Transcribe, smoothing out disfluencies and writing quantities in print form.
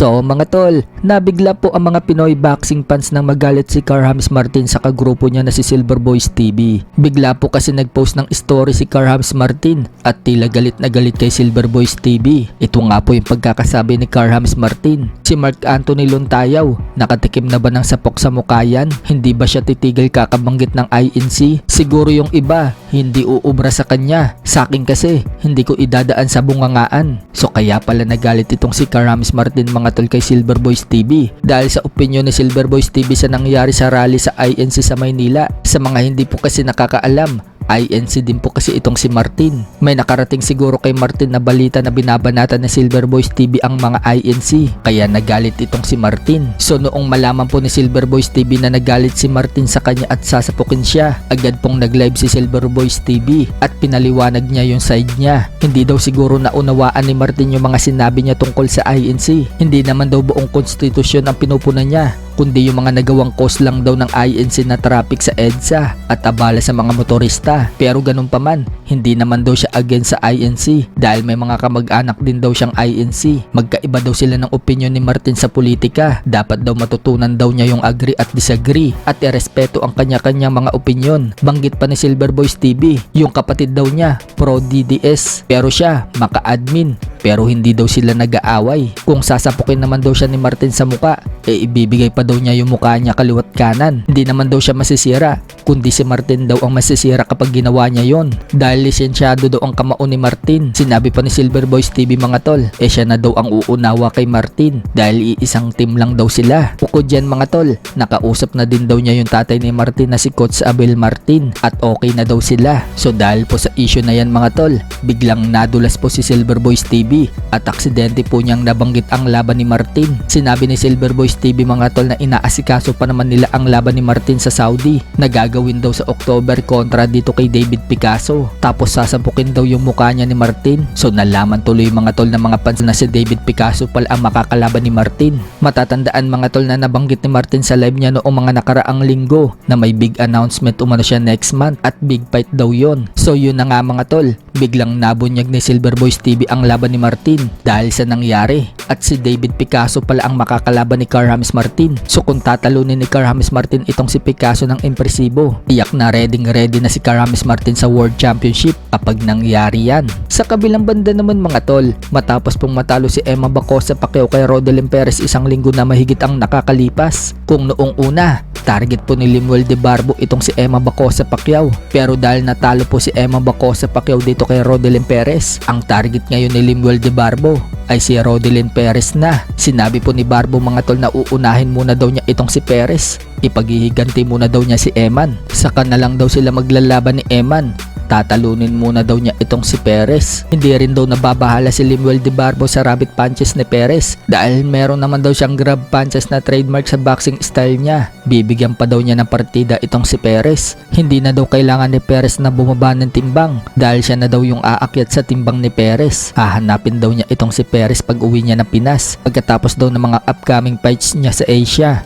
So mga tol, nabigla po ang mga Pinoy boxing fans nang magalit si Carl-James Martin sa kagrupo niya na si Silver Boys TV. Bigla po kasi nagpost ng story si Carl-James Martin at tila galit na galit kay Silver Boys TV. Ito nga po yung pagkakasabi ni Carl-James Martin. Si Mark Anthony Luntayaw, nakatikim na ba ng sapok sa mukha yan? Hindi ba siya titigil kakabanggit ng INC? Siguro yung iba, hindi uubra sa kanya. Sa akin kasi, hindi ko idadaan sa bungangaan. So kaya pala nagalit itong si Carl-James Martin mga tol kay Silver Boys TV dahil sa opinyon ni Silver Boys TV sa nangyari sa rally sa INC sa Maynila. Sa mga hindi po kasi nakakaalam, INC din po kasi itong si Martin. May nakarating siguro kay Martin na balita na binabanatan ni Silver Boys TV ang mga INC, kaya nagalit itong si Martin. So noong malaman po ni Silver Boys TV na nagalit si Martin sa kanya at sasapukin siya, agad pong nag-live si Silver Boys TV at pinaliwanag niya yung side niya. Hindi daw siguro naunawaan ni Martin yung mga sinabi niya tungkol sa INC. Hindi naman daw buong konstitusyon ang pinupunan niya, kundi yung mga nagawang cause lang daw ng INC na traffic sa EDSA at abala sa mga motorista. Pero ganun pa man, hindi naman daw siya against sa INC dahil may mga kamag-anak din daw siyang INC. Magkaiba daw sila ng opinion ni Martin sa politika. Dapat daw matutunan daw niya yung agree at disagree at irespeto ang kanya-kanyang mga opinion. Banggit pa ni Silver Boys TV, yung kapatid daw niya, pro DDS, pero siya, maka-admin. Pero hindi daw sila nag-aaway. Kung sasapukin naman daw siya ni Martin sa muka, ibibigay pa daw niya yung mukha niya kaliwat kanan. Hindi naman daw siya masisira, kundi si Martin daw ang masisira kapag ginawa niya yon. Dahil lisensyado daw ang kamao ni Martin. Sinabi pa ni Silver Boys TV mga tol, siya na daw ang uunawa kay Martin dahil iisang team lang daw sila. Bukod dyan mga tol, nakausap na din daw niya yung tatay ni Martin na si Coach Abel Martin at okay na daw sila. So dahil po sa issue na yan mga tol, biglang nadulas po si Silver Boys TV at aksidente po niyang nabanggit ang laban ni Martin. Sinabi ni Silver Boys TV mga tol na inaasikaso pa naman nila ang laban ni Martin sa Saudi na gagawin daw sa October kontra dito kay David Picasso. Tapos sasampukin daw yung mukha niya ni Martin. So nalaman tuloy mga tol na mga fans na si David Picasso pala ang makakalaban ni Martin. Matatandaan mga tol na nabanggit ni Martin sa live niya noong mga nakaraang linggo na may big announcement umano siya next month at big fight daw yon. So yun na nga mga tol, biglang nabunyag ni Silver Boys TV ang laban ni Martin dahil sa nangyari at si David Picasso pala ang makakalaban ni Carl-James Martin. So kung tatalunin ni Carl-James Martin itong si Picasso ng impresibo, tiyak na ready na si Carl-James Martin sa World Championship kapag nangyari yan. Sa kabilang banda naman mga tol, matapos pong matalo si Emma Bacosa Pacquiao kay Rodelyn Perez isang linggo na mahigit ang nakakalipas. Kung noong una, target po ni Lemuel De Barbo itong si Emma Bacosa Pacquiao, pero dahil natalo po si Emma Bacosa Pacquiao dito kay Rodelyn Perez, ang target ngayon ni Lemuel De Barbo ay si Rodelyn Perez na. Sinabi po ni Barbo mga tol na uunahin muna daw niya itong si Perez, ipaghihiganti muna daw niya si Eman, saka na lang daw sila maglalaban ni Eman. Tatalunin muna daw niya itong si Perez. Hindi rin daw nababahala si Lemuel De Barbo sa rabbit punches ni Perez dahil meron naman daw siyang grab punches na trademark sa boxing style niya. Bibigyan pa daw niya ng partida itong si Perez. Hindi na daw kailangan ni Perez na bumaba ng timbang dahil siya na daw yung aakyat sa timbang ni Perez. Hahanapin daw niya itong si Perez pag uwi niya ng Pinas pagkatapos daw ng mga upcoming fights niya sa Asia.